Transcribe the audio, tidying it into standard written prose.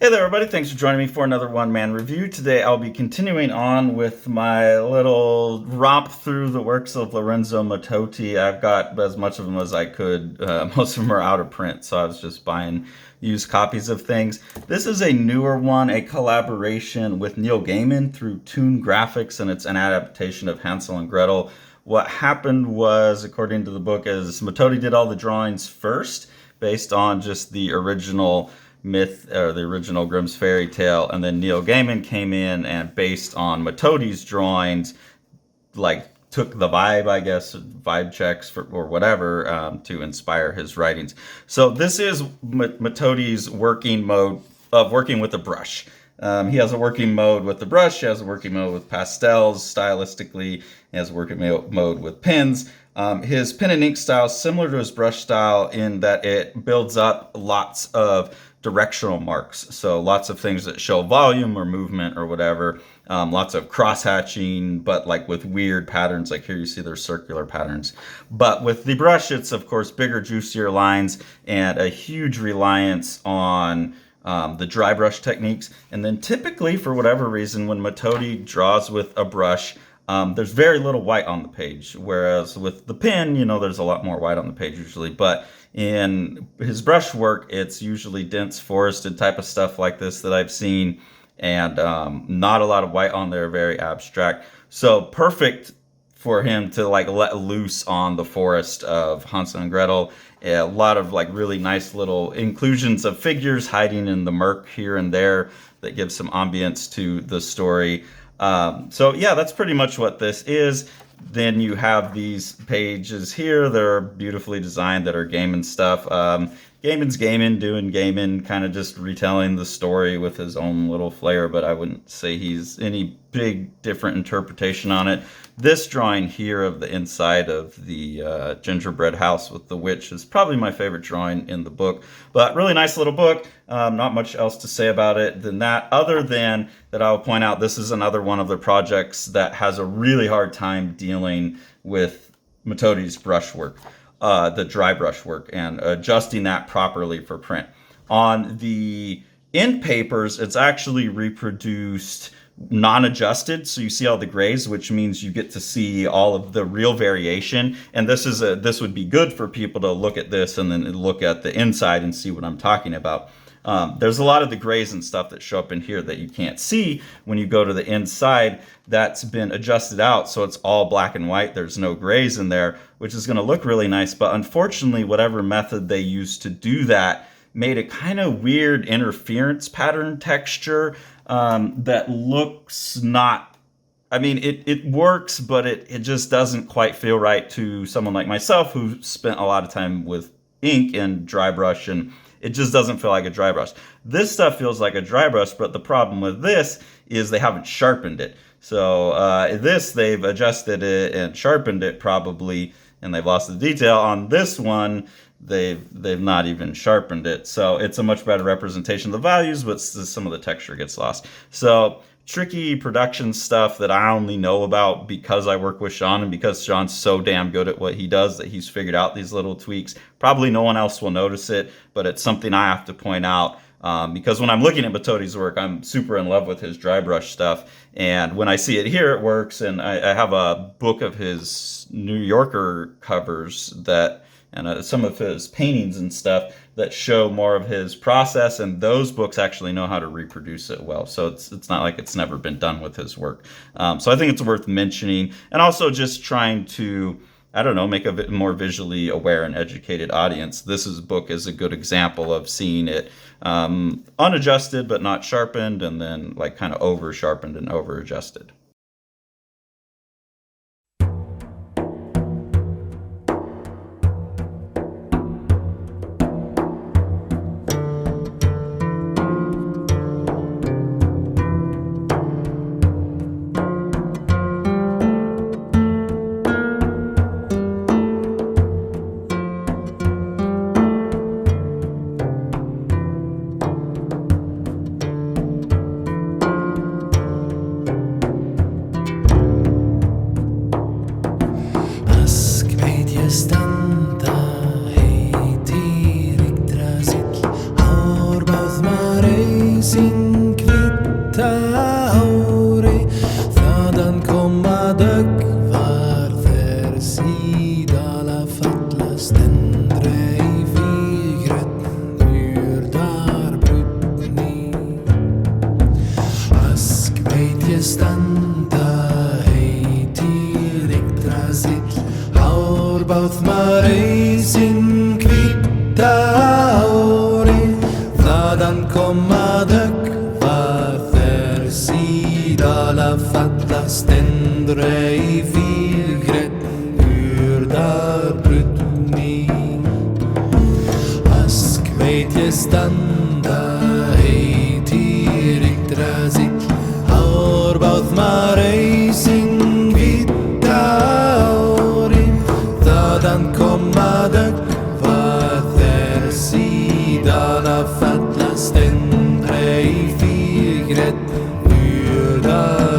Hey there, everybody. Thanks for joining me for another one-man review. Today I'll be continuing on with my little romp through the works of Lorenzo Mattotti. I've got as much of them as I could. Most of them are out of print, so I was just buying used copies of things. This is a newer one, a collaboration with Neil Gaiman through Toon Graphics, and it's an adaptation of Hansel and Gretel. What happened was, according to the book, is Mattotti did all the drawings first, based on just the original myth or the original Grimm's fairy tale, and then Neil Gaiman came in and based on Mattotti's drawings, like took the vibe, I guess, vibe checks for, or whatever, to inspire his writings. So this is Mattotti's working mode of working with a brush. He has a working mode with the brush, he has a working mode with pastels, stylistically, he has a working mode with pens. His pen and ink style is similar to his brush style in that it builds up lots of directional marks. So lots of things that show volume or movement or whatever. Lots of cross-hatching, but like with weird patterns. Like here you see there's circular patterns. But with the brush, it's of course bigger, juicier lines and a huge reliance on the dry brush techniques. And then typically, for whatever reason, when Mattotti draws with a brush, there's very little white on the page, whereas with the pen, there's a lot more white on the page usually. But in his brush work, it's usually dense forested type of stuff like this that I've seen, and not a lot of white on there, very abstract. So perfect for him to like let loose on the forest of Hansel and Gretel. A lot of like really nice little inclusions of figures hiding in the murk here and there that gives some ambience to the story. So yeah, that's pretty much what this is. Then you have these pages here that are beautifully designed that are Gaiman stuff. Gaiman's Gaiman doing Gaiman, kind of just retelling the story with his own little flair, but I wouldn't say he's any big different interpretation on it. This drawing here of the inside of the gingerbread house with the witch is probably my favorite drawing in the book, but really nice little book. Not much else to say about it than that, other than that I'll point out this is another one of their projects that has a really hard time dealing with Mattotti's brushwork. The dry brush work and adjusting that properly for print. On the end papers, it's actually reproduced non-adjusted, so you see all the grays, which means you get to see all of the real variation. And this would be good for people to look at this and then look at the inside and see what I'm talking about. There's a lot of the grays and stuff that show up in here that you can't see when you go to the inside. That's been adjusted out, so it's all black and white. There's no grays in there, which is going to look really nice. But unfortunately, whatever method they used to do that made a kind of weird interference pattern texture that looks not... I mean, it works, but it just doesn't quite feel right to someone like myself who spent a lot of time with ink and dry brush, and it just doesn't feel like a dry brush. This stuff feels like a dry brush, but the problem with this is they haven't sharpened it. So this, they've adjusted it and sharpened it probably, and they've lost the detail. On this one, they've not even sharpened it. So it's a much better representation of the values, but some of the texture gets lost. So tricky production stuff that I only know about because I work with Sean and because Sean's so damn good at what he does that he's figured out these little tweaks. Probably no one else will notice it, but it's something I have to point out because when I'm looking at Mattotti's work, I'm super in love with his dry brush stuff. And when I see it here, it works. And I have a book of his New Yorker covers that, and some of his paintings and stuff that show more of his process, and those books actually know how to reproduce it well. So it's not like it's never been done with his work. So I think it's worth mentioning, and also just trying to, I don't know, make a bit more visually aware and educated audience. This book is a good example of seeing it unadjusted but not sharpened, and then like kind of over sharpened and over adjusted. marei sin kvitta åri Fladan komma dök varför sidala fatta ständre i fyrgrätt ur där brutni Ask vet jag standa hej till riktra sitt har baut marei sin kvitta åri Fladan komma dök varför sidala fatta ständre i fyrgrätt ur där